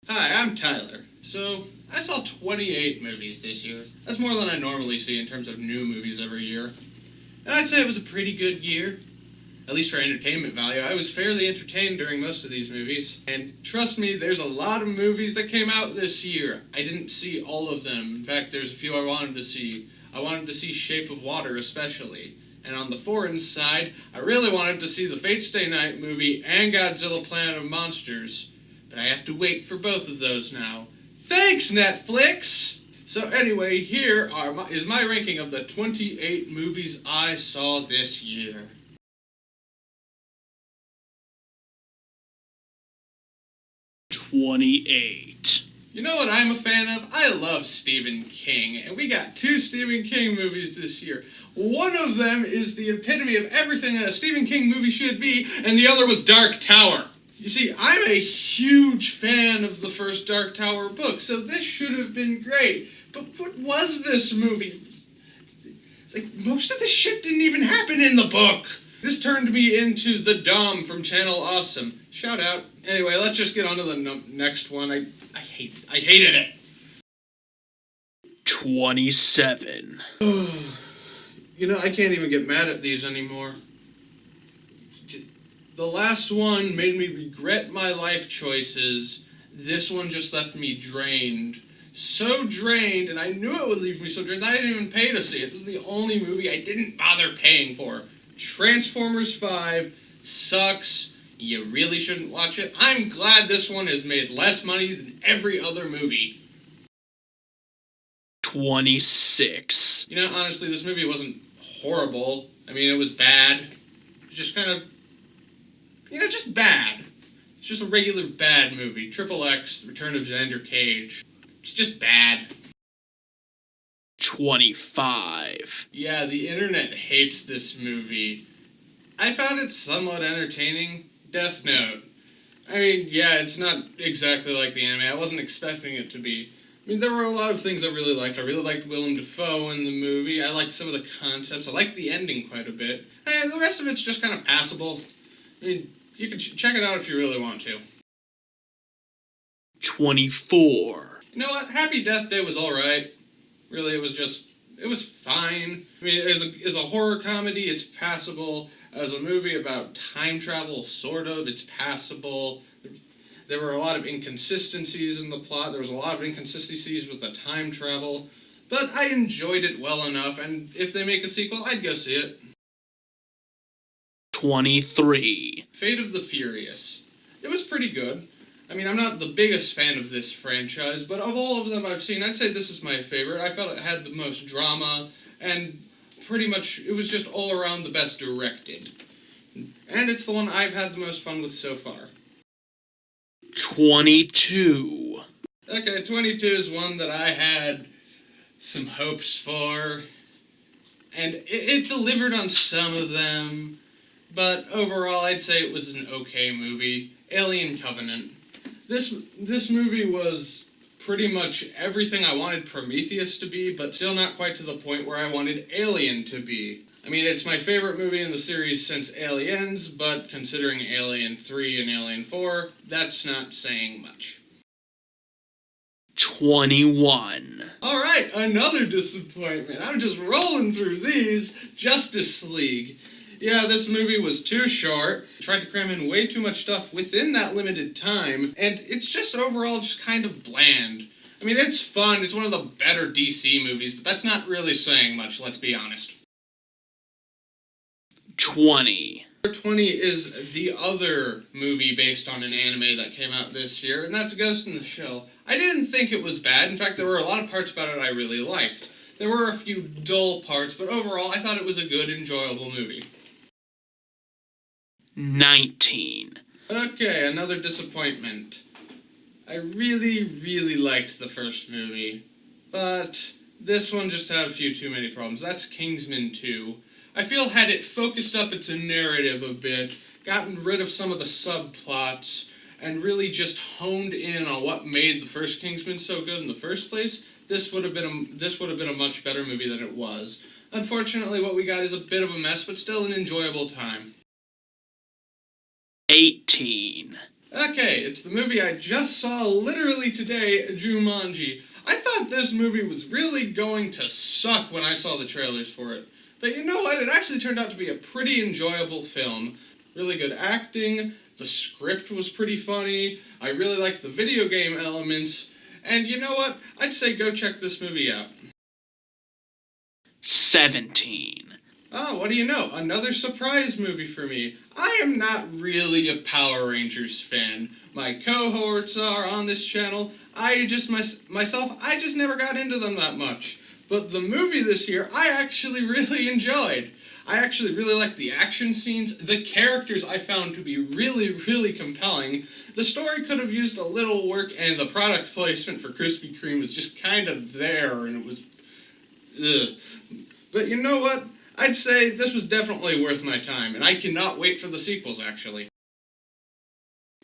Hi, I'm Tyler. So, I saw 28 movies this year. That's more than I normally see in terms of new movies every year. And I'd say it was a pretty good year. At least for entertainment value. I was fairly entertained during most of these movies. And trust me, there's a lot of movies that came out this year. I didn't see all of them. In fact, there's a few I wanted to see. I wanted to see Shape of Water especially. And on the foreign side, I really wanted to see the Fate Stay Night movie and Godzilla Planet of Monsters. But I have to wait for both of those now. Thanks, Netflix! So anyway, here is my ranking of the 28 movies I saw this year. You know what I'm a fan of? I love Stephen King, and we got 2 Stephen King movies this year. One of them is the epitome of everything that a Stephen King movie should be, and the other was Dark Tower. You see, I'm a huge fan of the first Dark Tower book, so this should have been great. But what was this movie? Like, most of the shit didn't even happen in the book. This turned me into the Dom from Channel Awesome. Shout out. Anyway, let's just get on to the next one. I hated it. 27. You know, I can't even get mad at these anymore. The last one made me regret my life choices. This one just left me drained. So drained, and I knew it would leave me so drained that I didn't even pay to see it. This is the only movie I didn't bother paying for. Transformers 5 sucks. You really shouldn't watch it. I'm glad this one has made less money than every other movie. 26. You know, honestly, this movie wasn't horrible. I mean, it was bad. It was just kind of, just bad. It's just a regular bad movie. Triple X, The Return of Xander Cage. It's just bad. 25. Yeah, the internet hates this movie. I found it somewhat entertaining. Death Note. I mean, yeah, it's not exactly like the anime. I wasn't expecting it to be. I mean, there were a lot of things I really liked. I really liked Willem Dafoe in the movie. I liked some of the concepts. I liked the ending quite a bit. And the rest of it's just kind of passable. I mean, you can check it out if you really want to. 24. You know what? Happy Death Day was alright. Really, it was fine. I mean, as a horror comedy, it's passable. As a movie about time travel, sort of, it's passable. There were a lot of inconsistencies in the plot. There was a lot of inconsistencies with the time travel. But I enjoyed it well enough, and if they make a sequel, I'd go see it. 23. Fate of the Furious. It was pretty good. I mean, I'm not the biggest fan of this franchise, but of all of them I've seen, I'd say this is my favorite. I felt it had the most drama, and pretty much it was just all around the best directed. And it's the one I've had the most fun with so far. 22. Okay, 22 is one that I had some hopes for, and it delivered on some of them, but overall I'd say it was an okay movie. Alien Covenant. This movie was pretty much everything I wanted Prometheus to be, but still not quite to the point where I wanted Alien to be. I mean, it's my favorite movie in the series since Aliens, but considering Alien 3 and Alien 4, that's not saying much. 21. Alright, another disappointment. I'm just rolling through these. Justice League. Yeah, this movie was too short, tried to cram in way too much stuff within that limited time, and it's just overall just kind of bland. I mean, it's fun, it's one of the better DC movies, but that's not really saying much, let's be honest. 20. 20 is the other movie based on an anime that came out this year, and that's Ghost in the Shell. I didn't think it was bad. In fact, there were a lot of parts about it I really liked. There were a few dull parts, but overall, I thought it was a good, enjoyable movie. 19. Okay, another disappointment. I really liked the first movie, but this one just had a few too many problems. That's Kingsman 2. I feel had it focused up its narrative a bit, gotten rid of some of the subplots, and really just honed in on what made the first Kingsman so good in the first place, this would have been a much better movie than it was. Unfortunately, what we got is a bit of a mess, but still an enjoyable time. 18. Okay, it's the movie I just saw literally today, Jumanji. I thought this movie was really going to suck when I saw the trailers for it. But you know what? It actually turned out to be a pretty enjoyable film. Really good acting, the script was pretty funny, I really liked the video game elements, and you know what? I'd say go check this movie out. 17. Oh, what do you know? Another surprise movie for me. I am not really a Power Rangers fan. My cohorts are on this channel. I just never got into them that much. But the movie this year, I actually really enjoyed. I actually really liked the action scenes. The characters I found to be really, really compelling. The story could have used a little work, and the product placement for Krispy Kreme was just kind of there, and it was... ugh. But you know what? I'd say this was definitely worth my time, and I cannot wait for the sequels, actually.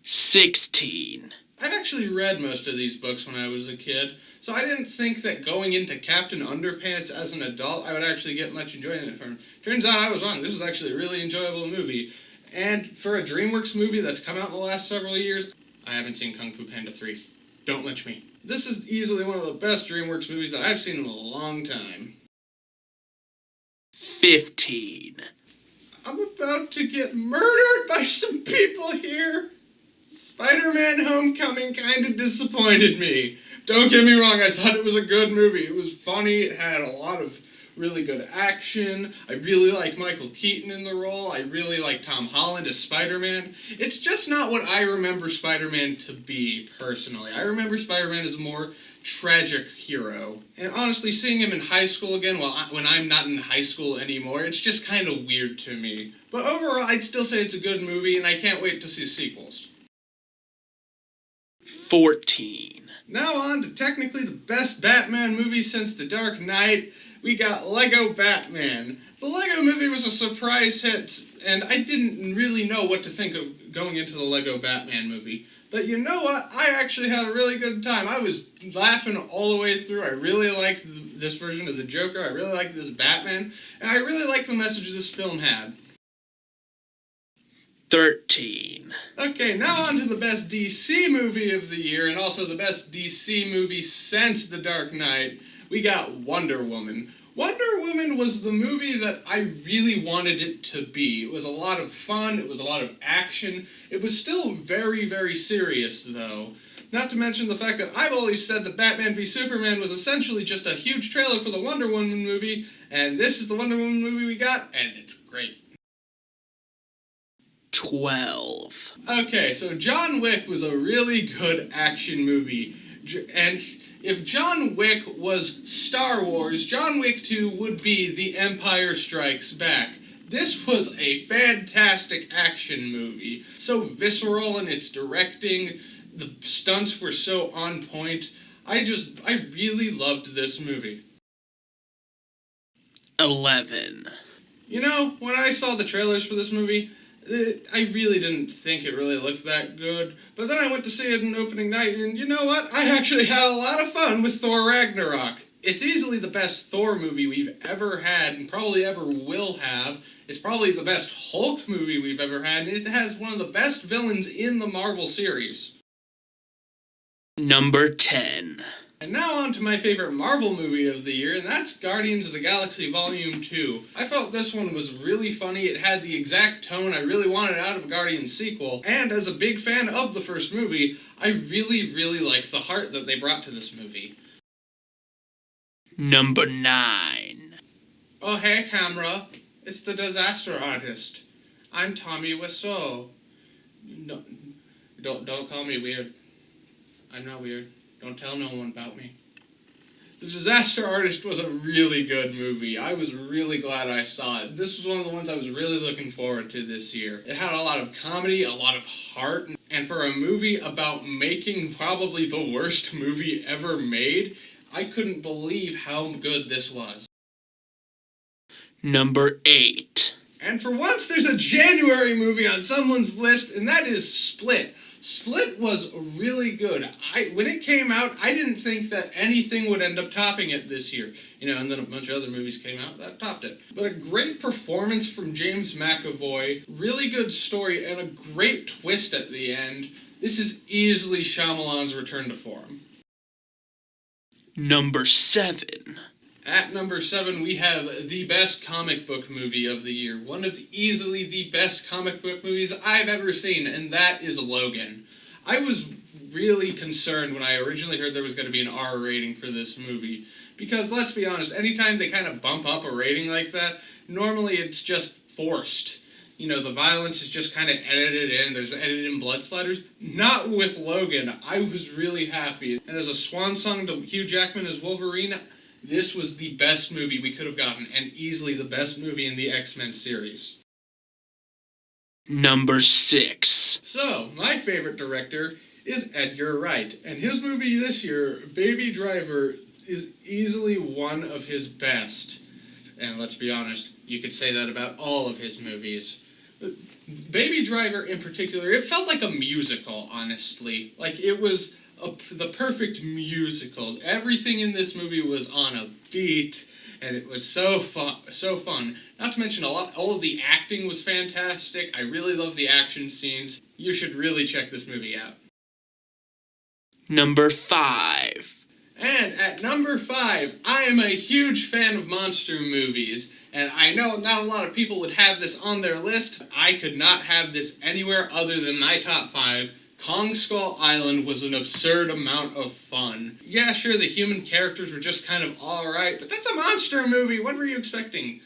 16. I've actually read most of these books when I was a kid, so I didn't think that going into Captain Underpants as an adult I would actually get much enjoyment from it. Turns out I was wrong. This is actually a really enjoyable movie. And for a DreamWorks movie that's come out in the last several years, I haven't seen Kung Fu Panda 3. Don't lynch me. This is easily one of the best DreamWorks movies that I've seen in a long time. 15. I'm about to get murdered by some people here. SpiderMan Homecoming kind of disappointed me. Don't get me wrong, I thought it was a good movie. It was funny, it had a lot of really good action. I really like Michael Keaton in the role. I really like Tom Holland as Spider-Man. It's just not what I remember Spider-Man to be, personally. I remember Spider-Man as a more tragic hero. And honestly, seeing him in high school again, when I'm not in high school anymore, it's just kind of weird to me. But overall, I'd still say it's a good movie, and I can't wait to see sequels. 14. Now on to technically the best Batman movie since The Dark Knight. We got Lego Batman. The Lego movie was a surprise hit, and I didn't really know what to think of going into the Lego Batman movie. But you know what? I actually had a really good time. I was laughing all the way through. I really liked this version of the Joker. I really liked this Batman. And I really liked the message this film had. 13. Okay, now on to the best DC movie of the year, and also the best DC movie since The Dark Knight. We got Wonder Woman. Wonder Woman was the movie that I really wanted it to be. It was a lot of fun, it was a lot of action. It was still very, very serious, though. Not to mention the fact that I've always said that Batman v Superman was essentially just a huge trailer for the Wonder Woman movie, and this is the Wonder Woman movie we got, and it's great. 12. Okay, so John Wick was a really good action movie, and if John Wick was Star Wars, John Wick 2 would be The Empire Strikes Back. This was a fantastic action movie. So visceral in its directing, the stunts were so on point. I really loved this movie. 11. You know, when I saw the trailers for this movie, I really didn't think it really looked that good, but then I went to see it on opening night, and you know what? I actually had a lot of fun with Thor Ragnarok. It's easily the best Thor movie we've ever had, and probably ever will have. It's probably the best Hulk movie we've ever had, and it has one of the best villains in the Marvel series. Number 10. And now on to my favorite Marvel movie of the year, and that's Guardians of the Galaxy Volume 2. I felt this one was really funny, it had the exact tone I really wanted out of a Guardians sequel, and as a big fan of the first movie, I really, really liked the heart that they brought to this movie. Number 9. Oh hey camera, it's the Disaster Artist. I'm Tommy Wiseau. No, don't call me weird. I'm not weird. Don't tell no one about me. The Disaster Artist was a really good movie. I was really glad I saw it. This was one of the ones I was really looking forward to this year. It had a lot of comedy, a lot of heart, and for a movie about making probably the worst movie ever made, I couldn't believe how good this was. Number 8. And for once, there's a January movie on someone's list, and that is Split. Split was really good. When it came out, I didn't think that anything would end up topping it this year. And then a bunch of other movies came out that topped it. But a great performance from James McAvoy, really good story, and a great twist at the end. This is easily Shyamalan's return to form. Number 7. At number 7, we have the best comic book movie of the year. One of easily the best comic book movies I've ever seen, and that is Logan. I was really concerned when I originally heard there was going to be an R rating for this movie. Because, let's be honest, anytime they kind of bump up a rating like that, normally it's just forced. You know, the violence is just kind of edited in, there's edited in blood splatters. Not with Logan. I was really happy. And as a swan song to Hugh Jackman as Wolverine, this was the best movie we could have gotten, and easily the best movie in the X-Men series. Number 6. So, my favorite director is Edgar Wright, and his movie this year, Baby Driver, is easily one of his best. And let's be honest, you could say that about all of his movies. Baby Driver in particular, it felt like a musical, honestly. Like, it was the perfect musical. Everything in this movie was on a beat, and it was so fun. Not to mention, all of the acting was fantastic. I really love the action scenes. You should really check this movie out. Number 5. And at number 5, I am a huge fan of monster movies, and I know not a lot of people would have this on their list. I could not have this anywhere other than my top 5. Kong Skull Island was an absurd amount of fun. Yeah, sure, the human characters were just kind of alright, but that's a monster movie. What were you expecting?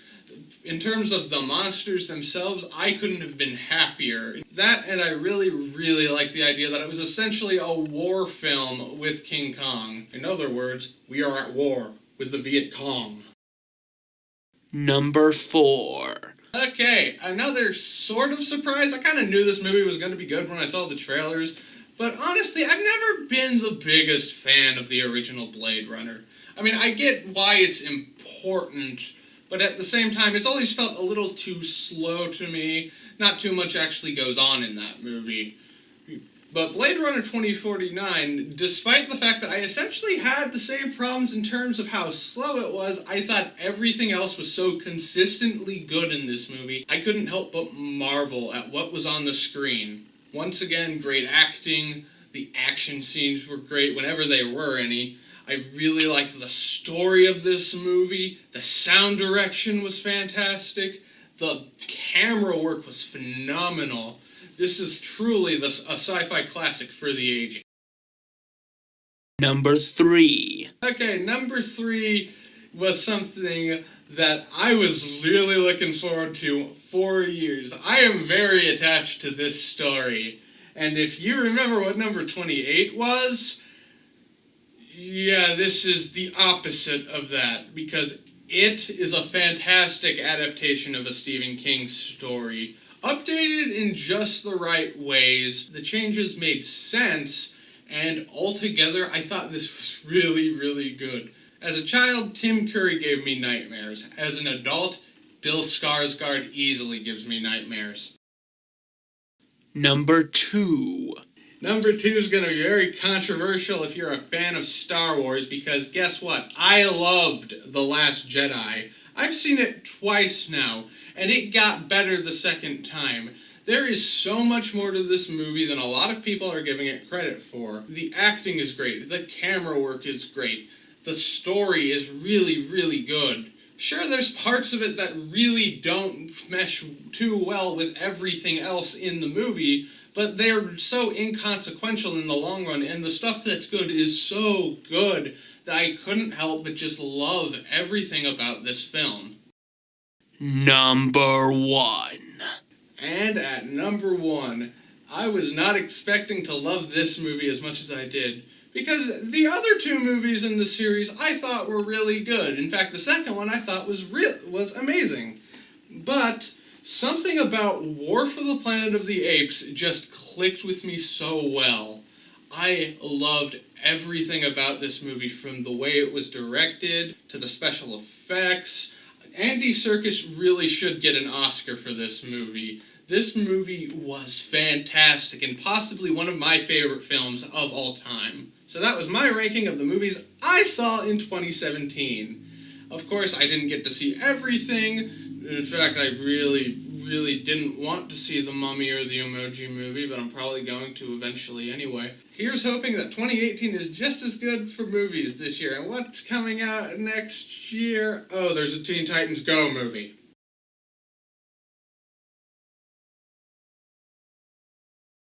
In terms of the monsters themselves, I couldn't have been happier. That, and I really, really like the idea that it was essentially a war film with King Kong. In other words, we are at war with the Viet Cong. Number 4. Okay, another sort of surprise. I kind of knew this movie was going to be good when I saw the trailers, but honestly, I've never been the biggest fan of the original Blade Runner. I mean, I get why it's important, but at the same time, it's always felt a little too slow to me. Not too much actually goes on in that movie. But Blade Runner 2049, despite the fact that I essentially had the same problems in terms of how slow it was, I thought everything else was so consistently good in this movie, I couldn't help but marvel at what was on the screen. Once again, great acting, the action scenes were great whenever there were any. I really liked the story of this movie, the sound direction was fantastic, the camera work was phenomenal. This is truly a sci-fi classic for the ages. Number 3. Okay, number 3 was something that I was really looking forward to for years. I am very attached to this story. And if you remember what number 28 was, yeah, this is the opposite of that, because it is a fantastic adaptation of a Stephen King story. Updated in just the right ways, the changes made sense, and altogether I thought this was really, really good. As a child, Tim Curry gave me nightmares. As an adult, Bill Skarsgård easily gives me nightmares. Number 2. Number 2 is going to be very controversial if you're a fan of Star Wars, because guess what? I loved The Last Jedi. I've seen it twice now, and it got better the second time. There is so much more to this movie than a lot of people are giving it credit for. The acting is great, the camera work is great, the story is really, really good. Sure, there's parts of it that really don't mesh too well with everything else in the movie, but they're so inconsequential in the long run, and the stuff that's good is so good that I couldn't help but just love everything about this film. Number 1. And at number 1, I was not expecting to love this movie as much as I did, because the other 2 movies in the series I thought were really good. In fact, the second one I thought was amazing. But something about War for the Planet of the Apes just clicked with me so well. I loved everything about this movie, from the way it was directed to the special effects. Andy Serkis really should get an Oscar for this movie. This movie was fantastic and possibly one of my favorite films of all time. So that was my ranking of the movies I saw in 2017. Of course, I didn't get to see everything. In fact, I really, really didn't want to see The Mummy or the Emoji Movie, but I'm probably going to eventually anyway. Here's hoping that 2018 is just as good for movies this year. And what's coming out next year? Oh, there's a Teen Titans Go movie.